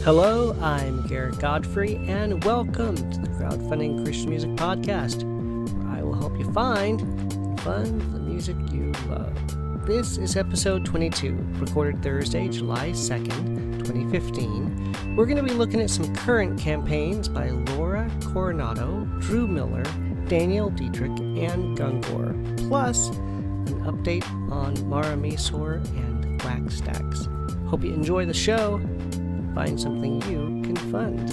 Hello, I'm Garrett Godfrey, and welcome to the Crowdfunding Christian Music Podcast, where I will help you find and fund the music you love. This is episode 22, recorded Thursday, July 2nd, 2015. We're going to be looking at some current campaigns by Laura Coronado, Drew Miller, Daniel Deitrich, and Gungor, plus an update on Mara Mesor and Wax Stacks. Hope you enjoy the show. Find something you can fund.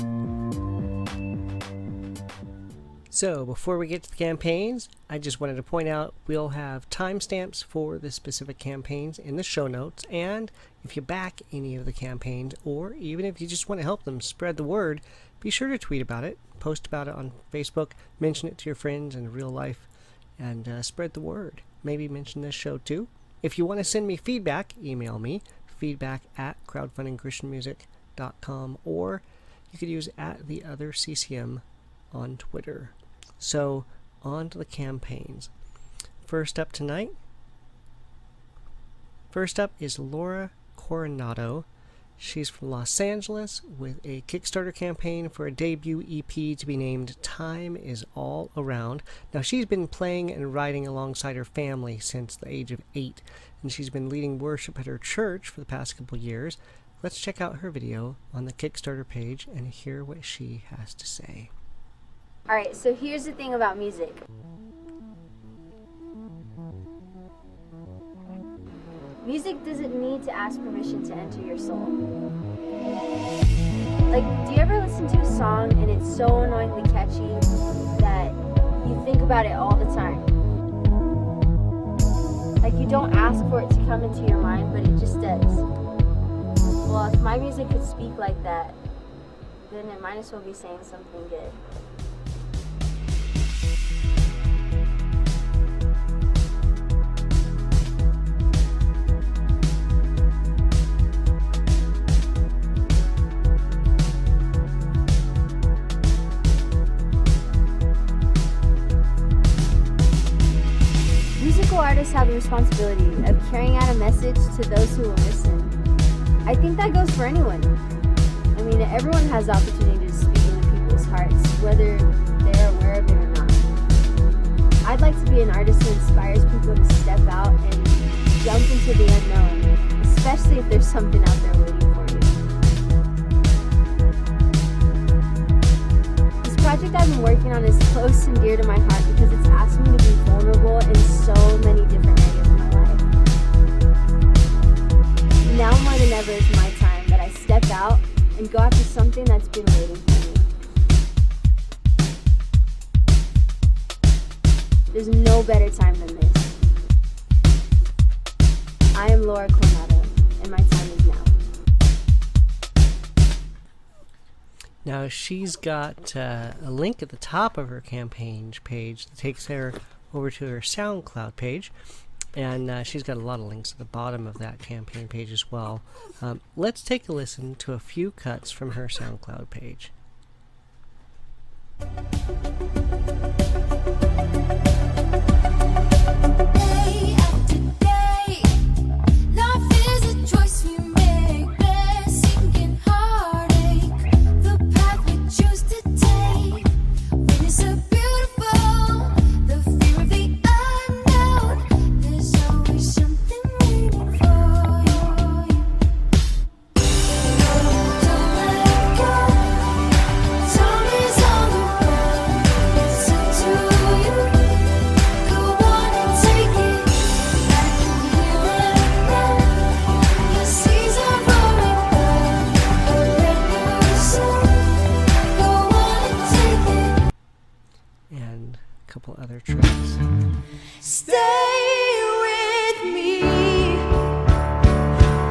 So, before we get to the campaigns, I just wanted to point out we'll have timestamps for the specific campaigns in the show notes, and if you back any of the campaigns, or even if you just want to help them spread the word, be sure to tweet about it, post about it on Facebook, mention it to your friends in real life, and spread the word. Maybe mention this show too. If you want to send me feedback, email me, feedback@crowdfundingchristianmusic.com, or you could use @theotherccm on Twitter. So, on to the campaigns. First up is Laura Coronado. She's from Los Angeles with a Kickstarter campaign for a debut EP to be named Time Is All Around. Now, she's been playing and writing alongside her family since the age of 8, and she's been leading worship at her church for the past couple years. Let's check out her video on the Kickstarter page and hear what she has to say. Alright, so here's the thing about music. Music doesn't need to ask permission to enter your soul. Like, do you ever listen to a song and it's so annoyingly catchy that you think about it all the time? Like, you don't ask for it to come into your mind, but it just does. Well, if my music could speak like that, then it might as well be saying something good. Musical artists have the responsibility of carrying out a message to those who will listen. I think that goes for anyone. I mean, everyone has the opportunity to speak into people's hearts, whether they're aware of it or not. I'd like to be an artist who inspires people to step out and jump into the unknown, especially if there's something out there waiting for you. This project I've been working on is close and dear to my heart because it's asked me to be vulnerable in so many different areas of my life. Now more than ever is my time that I step out and go after something that's been waiting for me. There's no better time than this. I am Laura Coronado, and my time is now. Now, she's got a link at the top of her campaign page that takes her over to her SoundCloud page. And she's got a lot of links at the bottom of that campaign page as well. Let's take a listen to a few cuts from her SoundCloud page. Day after day, life is a choice we make. Blessing and heartache, the path we choose to take. When it's so beautiful, the fear of the unknown. There's always something waiting for you. Don't let go. Time is all around. It's up to you. Go on and take it. Back here and now. Your seas are roaring by. A brand new song. Go on and take it. And a couple other tracks. Stay with me,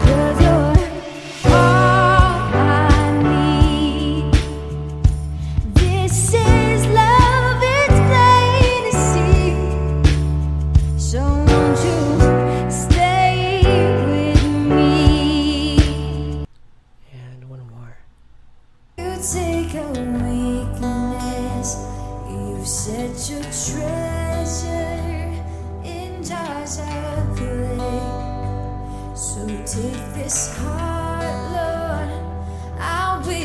'cause you're all I need. This is love, it's plain to see. So won't you stay with me? And one more. You take a weakness, you set your treasure in jars of clay. So take this heart, Lord, I'll be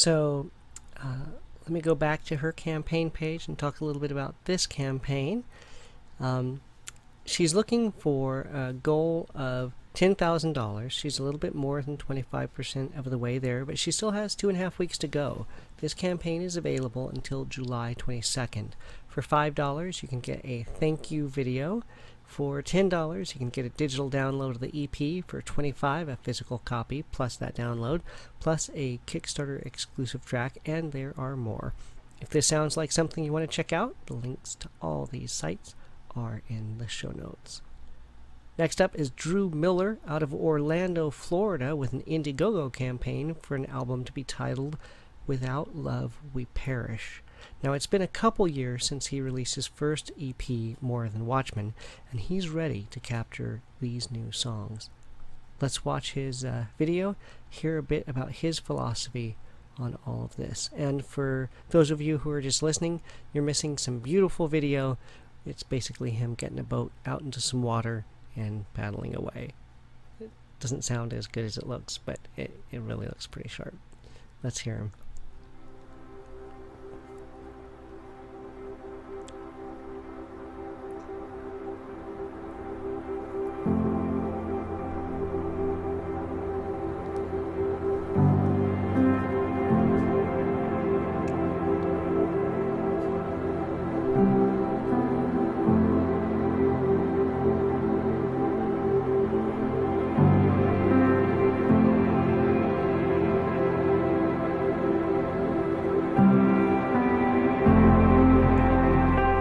So let me go back to her campaign page and talk a little bit about this campaign. She's looking for a goal of $10,000. She's a little bit more than 25% of the way there, but she still has 2.5 weeks to go. This campaign is available until July 22nd. For $5, you can get a thank you video. For $10, you can get a digital download of the EP. For $25, a physical copy, plus that download, plus a Kickstarter exclusive track, and there are more. If this sounds like something you want to check out, the links to all these sites are in the show notes. Next up is Drew Miller out of Orlando, Florida, with an Indiegogo campaign for an album to be titled Without Love We Perish. Now, it's been a couple years since he released his first EP, More Than Watchmen, and he's ready to capture these new songs. Let's watch his video, hear a bit about his philosophy on all of this. And for those of you who are just listening, you're missing some beautiful video. It's basically him getting a boat out into some water and paddling away. It doesn't sound as good as it looks, but it really looks pretty sharp. Let's hear him.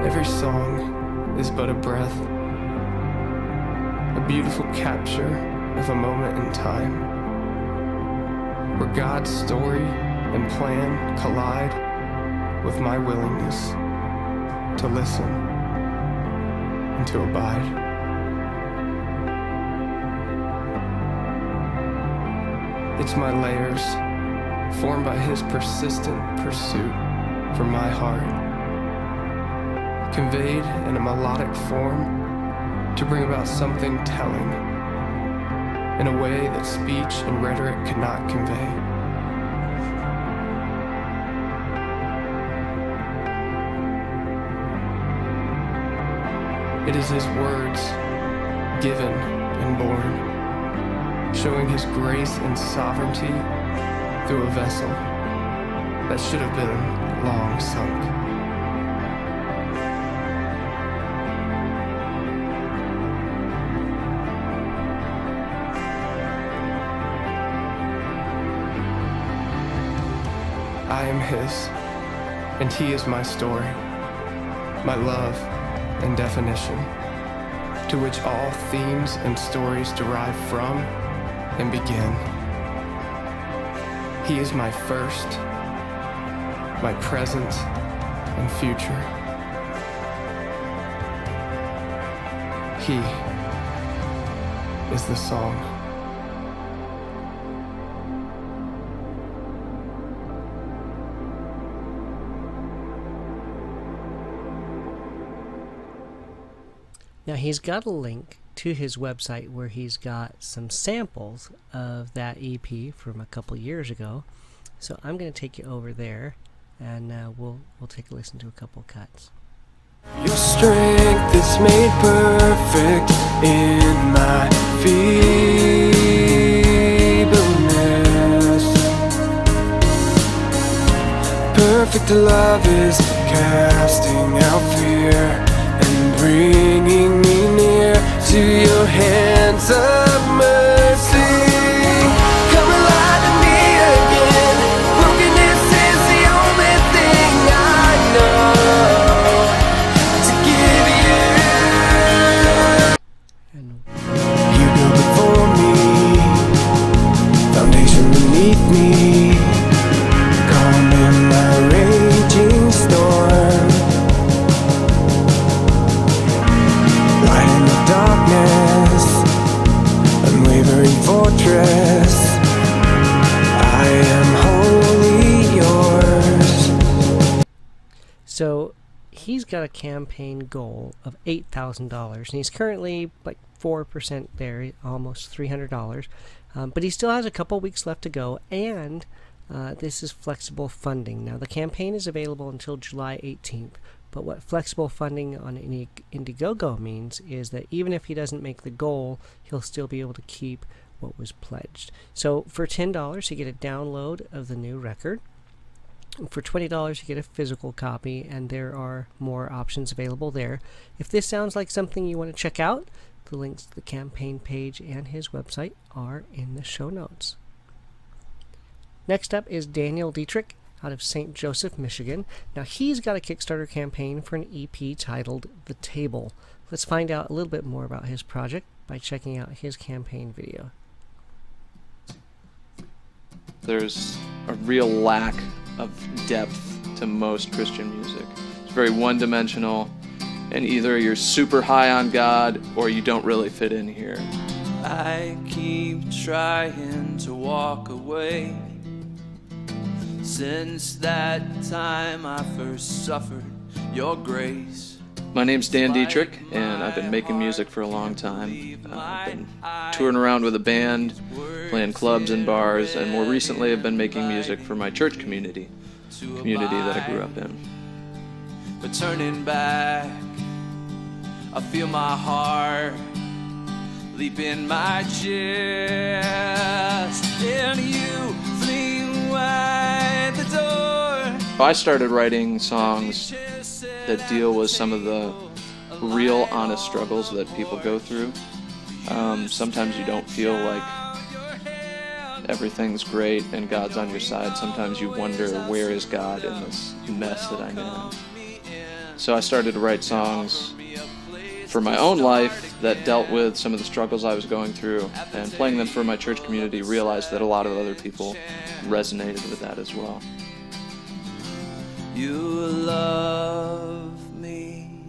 Every song is but a breath, a beautiful capture of a moment in time, where God's story and plan collide with my willingness to listen and to abide. It's my layers, formed by His persistent pursuit for my heart, conveyed in a melodic form to bring about something telling in a way that speech and rhetoric could not convey. It is His words, given and born, showing His grace and sovereignty through a vessel that should have been long sunk. I am His, and He is my story, my love and definition, to which all themes and stories derive from and begin. He is my first, my present, and future. He is the song. Now, he's got a link to his website where he's got some samples of that EP from a couple years ago. So I'm going to take you over there, and we'll take a listen to a couple cuts. Your strength is made perfect in my feebleness. Perfect love is casting out fear and bringing me near to your hands of mercy. Come alive in me again. Brokenness is the only thing I know to give you. And You built it for me, foundation beneath me, calm in my raging storm. Light in the darkness, unwavering fortress, I am wholly yours. so he's got a campaign goal of $8,000, and he's currently like 4% there, almost $300. But he still has a couple weeks left to go, and this is flexible funding. Now, the campaign is available until July 18th, but what flexible funding on Indiegogo means is that even if he doesn't make the goal, he'll still be able to keep what was pledged. So for $10, you get a download of the new record. For $20, you get a physical copy, and there are more options available there. If this sounds like something you want to check out, the links to the campaign page and his website are in the show notes. Next up is Daniel Deitrich out of St. Joseph, Michigan. Now, he's got a Kickstarter campaign for an EP titled The Table. Let's find out a little bit more about his project by checking out his campaign video. There's a real lack of depth to most Christian music. It's very one-dimensional, and either you're super high on God or you don't really fit in here. I keep trying to walk away. Since that time I first suffered your grace. My name's Dan Deitrich, and I've been making music for a long time. I've been touring around with a band, playing clubs and bars, and more recently I've been making music for my church community that I grew up in. But turning back, I feel my heart leap in my chest, and you flee wide the door. I started writing songs that deal with some of the real honest struggles that people go through. Sometimes you don't feel like everything's great and God's on your side. Sometimes you wonder, where is God in this mess that I'm in? So I started to write songs for my own life that dealt with some of the struggles I was going through, and playing them for my church community, realized that a lot of other people resonated with that as well. You love me,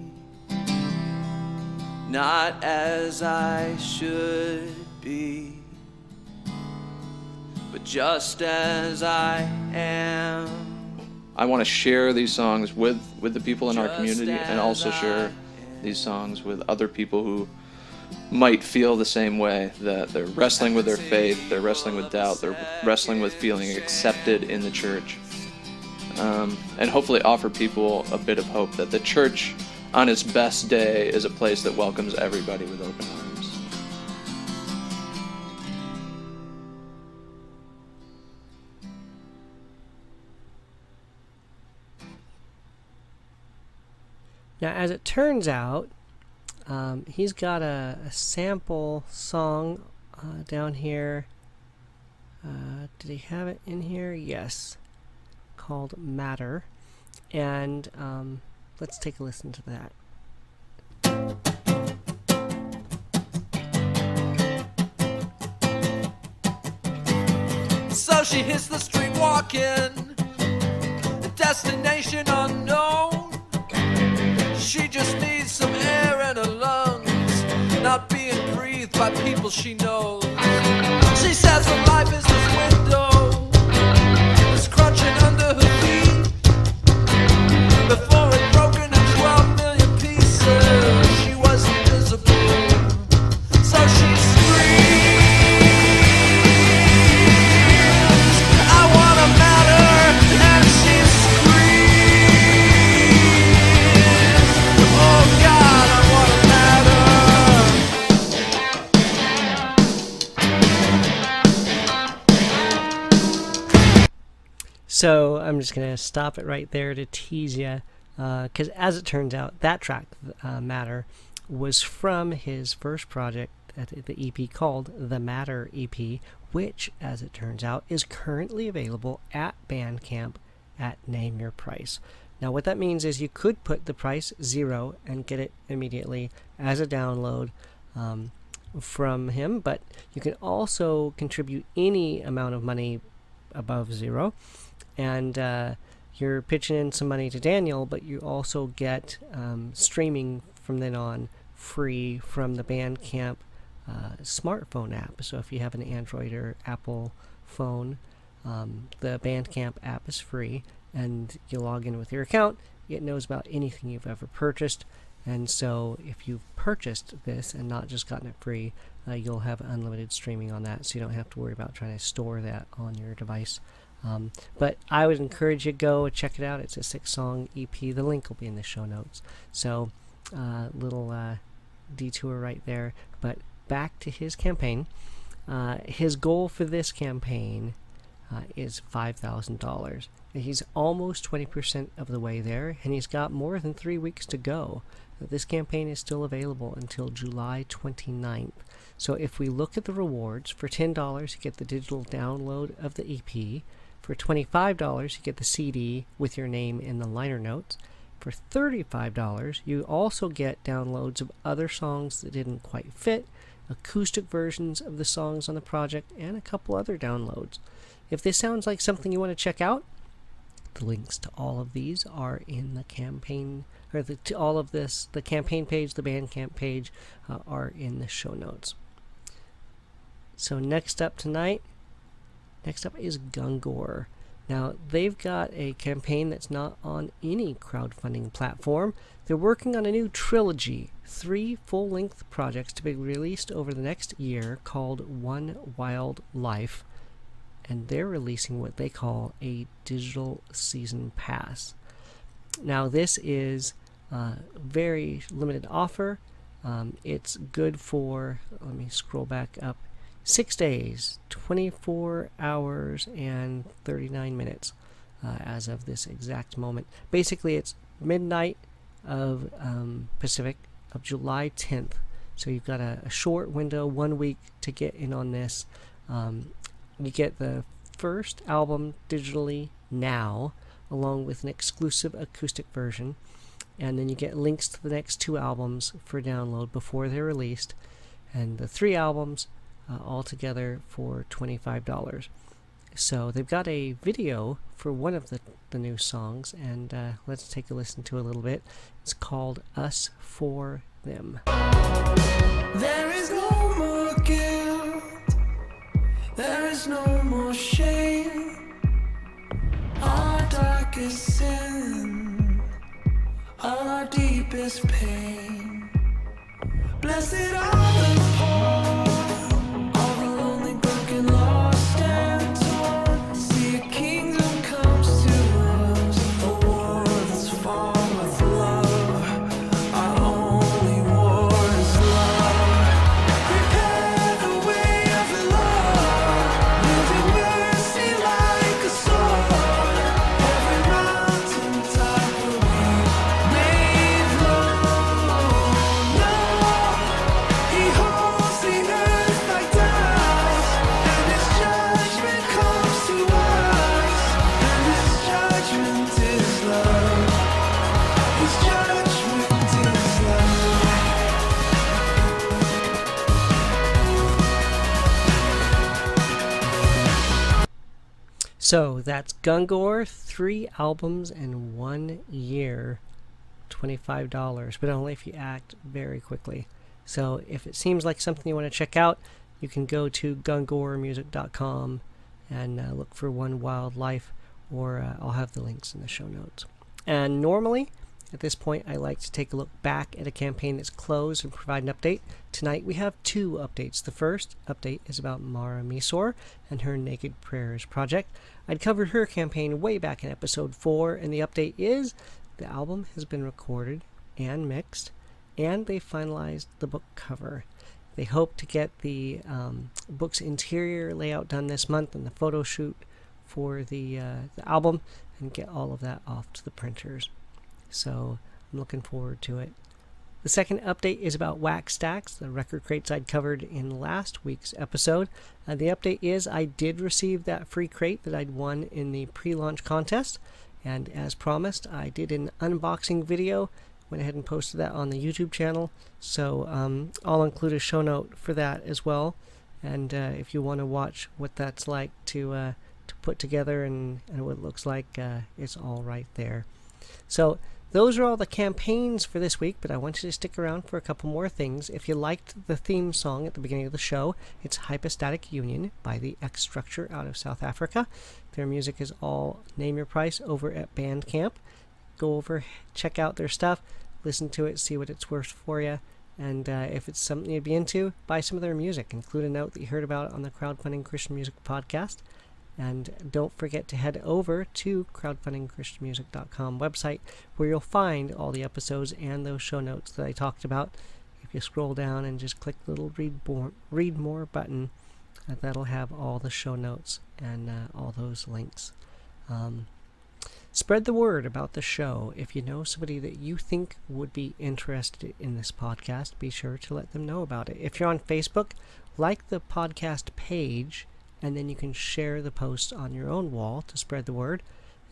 not as I should be, but just as I am. I want to share these songs with the people in our community, and also share these songs with other people who might feel the same way, that they're wrestling with their faith, they're wrestling with doubt, they're wrestling with feeling accepted in the church. And hopefully offer people a bit of hope that the church on its best day is a place that welcomes everybody with open arms. Now, as it turns out, he's got a sample song down here. Did he have it in here? Yes. Called Matter. And let's take a listen to that. So she hits the street walking, destination unknown. She just needs some air in her lungs, not being breathed by people she knows. She says her life is this window, it's crunching under her feet. Before it broke into 12 million pieces, she was invisible. So she screams, I wanna matter, and she screams, oh God, I wanna matter. So I'm just going to stop it right there to tease you, because as it turns out, that track, Matter, was from his first project, the EP called The Matter EP, which, as it turns out, is currently available at Bandcamp at Name Your Price. Now, what that means is you could put the price $0 and get it immediately as a download from him, but you can also contribute any amount of money above $0, and you're pitching in some money to Daniel, but you also get streaming from then on free from the Bandcamp smartphone app. So if you have an Android or Apple phone, the Bandcamp app is free, and you log in with your account, it knows about anything you've ever purchased. And so if you've purchased this and not just gotten it free, you'll have unlimited streaming on that, so you don't have to worry about trying to store that on your device. But I would encourage you to go check it out. It's a 6-song EP. The link will be in the show notes. So, little detour right there. But back to his campaign. His goal for this campaign is $5,000. He's almost 20% of the way there, and he's got more than 3 weeks to go. This campaign is still available until July 29th. So if we look at the rewards, for $10 you get the digital download of the EP. For $25 you get the CD with your name in the liner notes. For $35 you also get downloads of other songs that didn't quite fit, acoustic versions of the songs on the project, and a couple other downloads. If this sounds like something you want to check out, the links to all of these are in the campaign, or the campaign page, the Bandcamp page, are in the show notes. So next up is Gungor. Now, they've got a campaign that's not on any crowdfunding platform. They're working on a new trilogy, 3 full-length projects to be released over the next year called One Wild Life. And they're releasing what they call a digital season pass. Now, this is a very limited offer. It's good for, let me scroll back up, 6 days, 24 hours, and 39 minutes as of this exact moment. Basically, it's midnight of Pacific of July 10th. So you've got a short window, 1 week to get in on this. You get the first album digitally now, along with an exclusive acoustic version. And then you get links to the next 2 albums for download before they're released. And the 3 albums all together for $25. So they've got a video for one of the new songs, and let's take a listen to a little bit. It's called Us For Them. There is no more guilt, there is no more shame. Our darkest sin, our deepest pain. Blessed are the poor, all the lonely, broken, lost and torn. See a kingdom comes to us, a war that's fought with love. Our only war is love. Prepare the way of love, wielding mercy like a sword. Every mountain top will be made low. He holds the earth like dust, and His judgment comes to us. And His judgment is love. His judgment is love. So that's Gungor, 3 albums in 1 year, $25, but only if you act very quickly. So if it seems like something you want to check out, you can go to gungormusic.com and look for One Wild Life, or I'll have the links in the show notes. And normally, at this point, I like to take a look back at a campaign that's closed and provide an update. Tonight we have 2 updates. The first update is about Mara Misor and her Naked Prayers project. I'd covered her campaign way back in episode 4, and the update is the album has been recorded and mixed, and they finalized the book cover. They hope to get the book's interior layout done this month and the photo shoot for the album, and get all of that off to the printers. So I'm looking forward to it. The second update is about Wax Stacks, the record crates I'd covered in last week's episode. The update is I did receive that free crate that I'd won in the pre-launch contest, and as promised, I did an unboxing video. Went ahead and posted that on the YouTube channel, so I'll include a show note for that as well. And if you want to watch what that's like to put together and what it looks like, it's all right there. So those are all the campaigns for this week, but I want you to stick around for a couple more things. If you liked the theme song at the beginning of the show, it's Hypostatic Union by the X Structure out of South Africa. Their music is all Name Your Price over at Bandcamp. Go over, check out their stuff, listen to it, see what it's worth for you, and if it's something you'd be into, buy some of their music. Include a note that you heard about it on the Crowdfunding Christian Music podcast, And don't forget to head over to crowdfundingchristianmusic.com website, where you'll find all the episodes and those show notes that I talked about. If you scroll down and just click the little read more button, that'll have all the show notes and all those links. Spread the word about the show. If you know somebody that you think would be interested in this podcast, be sure to let them know about it. If you're on Facebook, like the podcast page, and then you can share the post on your own wall to spread the word.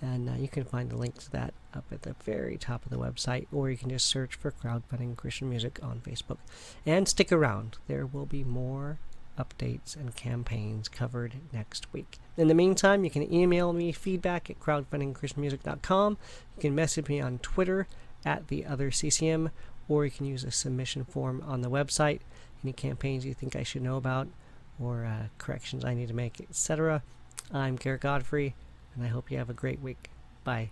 And you can find the link to that up at the very top of the website, or you can just search for Crowdfunding Christian Music on Facebook. And stick around. There will be more updates and campaigns covered next week. In the meantime, you can email me feedback at crowdfundingchristianmusic.com. You can message me on Twitter at @theotherccm, or you can use a submission form on the website. Any campaigns you think I should know about, or corrections I need to make, etc. I'm Garrett Godfrey, and I hope you have a great week. Bye.